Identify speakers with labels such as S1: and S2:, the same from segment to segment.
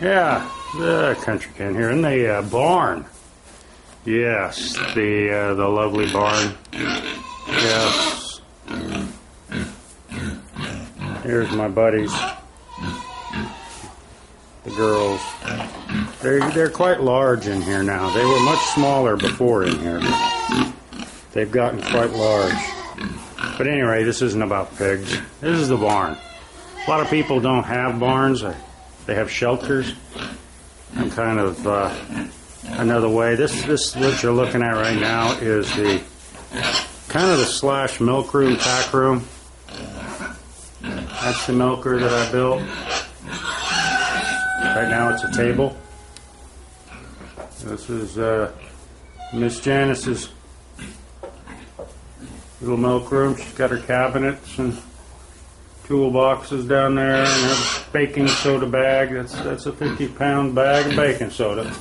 S1: Yeah, the country can here in the barn. Yes, the lovely barn. Yes. Here's my buddies, the girls. They're quite large in here now. They were much smaller before in here. They've gotten quite large. But anyway, this isn't about pigs. This is the barn. A lot of people don't have barns. They have shelters. I'm kind of another way. This what you're looking at right now is the kind of the slash milk room, tack room. That's the milker that I built. Right now it's a table. This is Miss Janice's little milk room. She's got her cabinets and toolboxes down there, and her baking soda bag. That's a 50-pound bag of baking soda.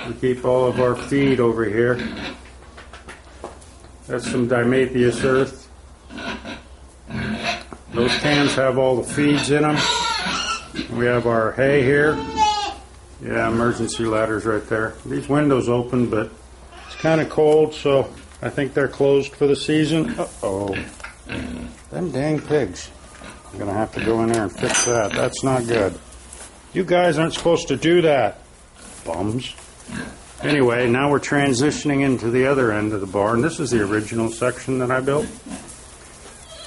S1: We keep all of our feed over here. That's some Dimethius earth. Those cans have all the feeds in them. We have our hay here. Yeah, emergency ladders right there. These windows open, but it's kind of cold, so I think they're closed for the season. Uh-oh. Them dang pigs. I'm going to have to go in there and fix that. That's not good. You guys aren't supposed to do that. Bums. Anyway, now we're transitioning into the other end of the barn. This is the original section that I built.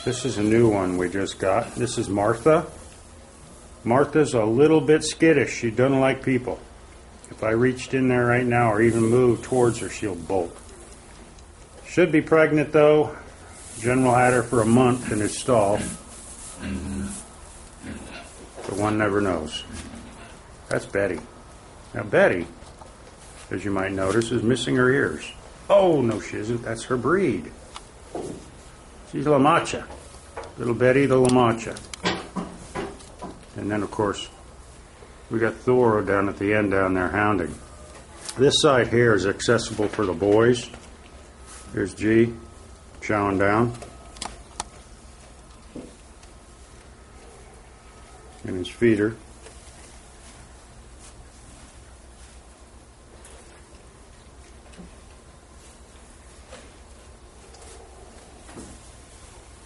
S1: This is a new one we just got. This is Martha. Martha's a little bit skittish. She doesn't like people. If I reached in there right now or even moved towards her, she'll bolt. Should be pregnant though. General had her for a month in his stall. But one never knows. That's Betty. Now Betty, as you might notice, is missing her ears. Oh, no she isn't. That's her breed. She's La Mancha. Little Betty the La Mancha. And then, of course, we got Thoro down at the end down there hounding. This side here is accessible for the boys. There's G chowing down. And his feeder.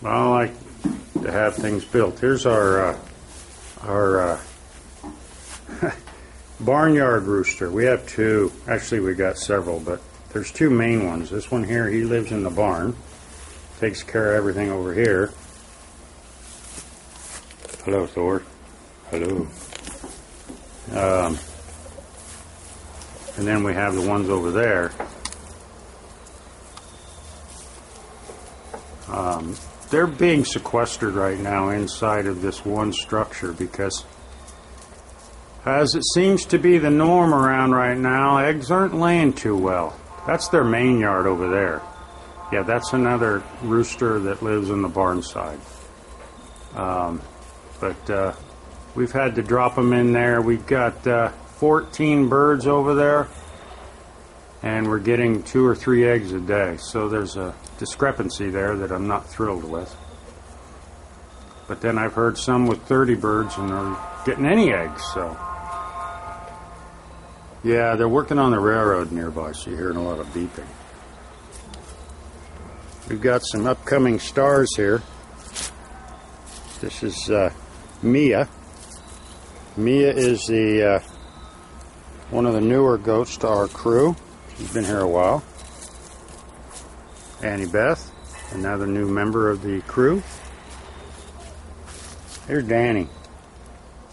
S1: Well, I like to have things built. Here's our barnyard rooster. We have two. Actually, we got several, but there's two main ones. This one here, he lives in the barn. Takes care of everything over here. Hello, Thor. Hello. And then we have the ones over there. They're being sequestered right now inside of this one structure because, as it seems to be the norm around right now, eggs aren't laying too well. That's their main yard over there. Yeah, that's another rooster that lives in the barn side. But we've had to drop them in there. We've got 14 birds over there, and we're getting 2 or 3 eggs a day. So there's a discrepancy there that I'm not thrilled with. But then I've heard some with 30 birds and they're getting any eggs, so. Yeah, they're working on the railroad nearby, so you're hearing a lot of beeping. We've got some upcoming stars here. This is Mia. Mia is the one of the newer goats to our crew. She's been here a while. Annie Beth, another new member of the crew. Here's Danny.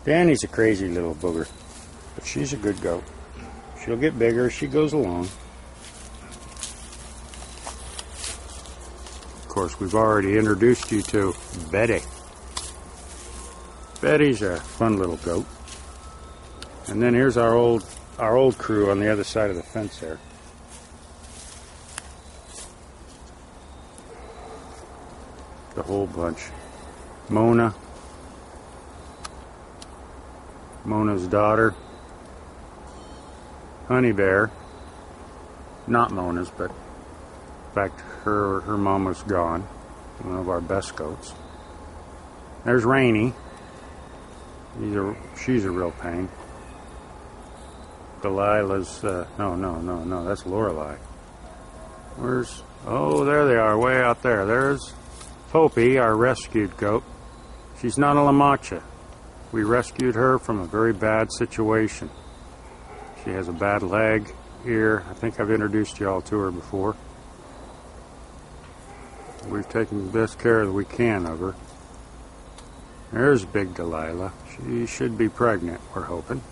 S1: Danny's a crazy little booger, but she's a good goat. She'll get bigger as she goes along. Of course, we've already introduced you to Betty. Betty's a fun little goat. And then here's our old crew on the other side of the fence there. The whole bunch. Mona's daughter, Honey Bear, not Mona's, but in fact her mom was gone, one of our best goats. There's Rainy, She's a real pain. Delilah's, no, that's Lorelei. Oh, there they are, way out there. There's Popey, our rescued goat. She's not a La Mancha. We rescued her from a very bad situation. She has a bad leg, ear. I think I've introduced you all to her before. We've taken the best care that we can of her. There's big Delilah. She should be pregnant, we're hoping.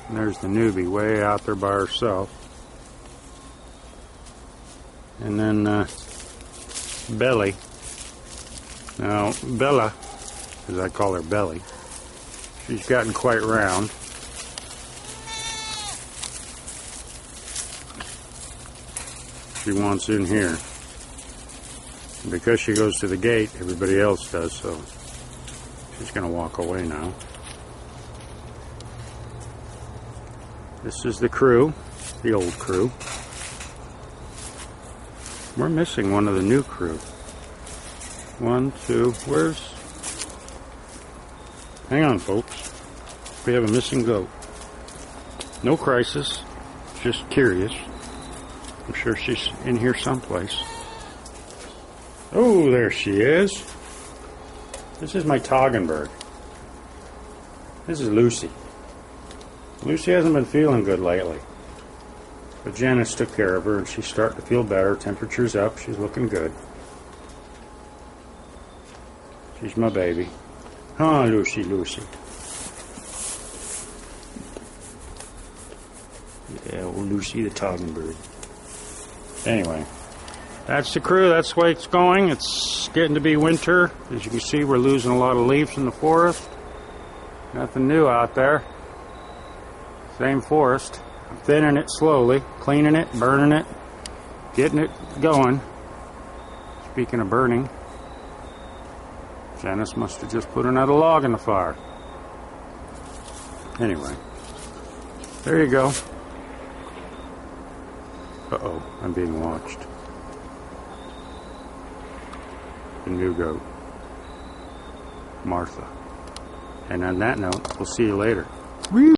S1: And there's the newbie way out there by herself. And then Belly. Now, Bella, as I call her Belly, she's gotten quite round. She wants in here. And because she goes to the gate, everybody else does, so she's going to walk away now. This is the crew, the old crew. We're missing one of the new crew. 1, 2, hang on, folks. We have a missing goat. No crisis, just curious. I'm sure she's in here someplace. Oh, there she is. This is my Toggenburg. This is Lucy. Lucy hasn't been feeling good lately. But Janice took care of her and she's starting to feel better. Temperature's up. She's looking good. She's my baby. Oh, Lucy, Lucy. Yeah, old Lucy the Toggenburg. Anyway, that's the crew. That's the way it's going. It's getting to be winter. As you can see, we're losing a lot of leaves in the forest. Nothing new out there. Same forest. I'm thinning it slowly, cleaning it, burning it, getting it going. Speaking of burning, Janice must have just put another log in the fire. Anyway, there you go. Uh-oh, I'm being watched. The new goat, Martha. And on that note, we'll see you later. Woo!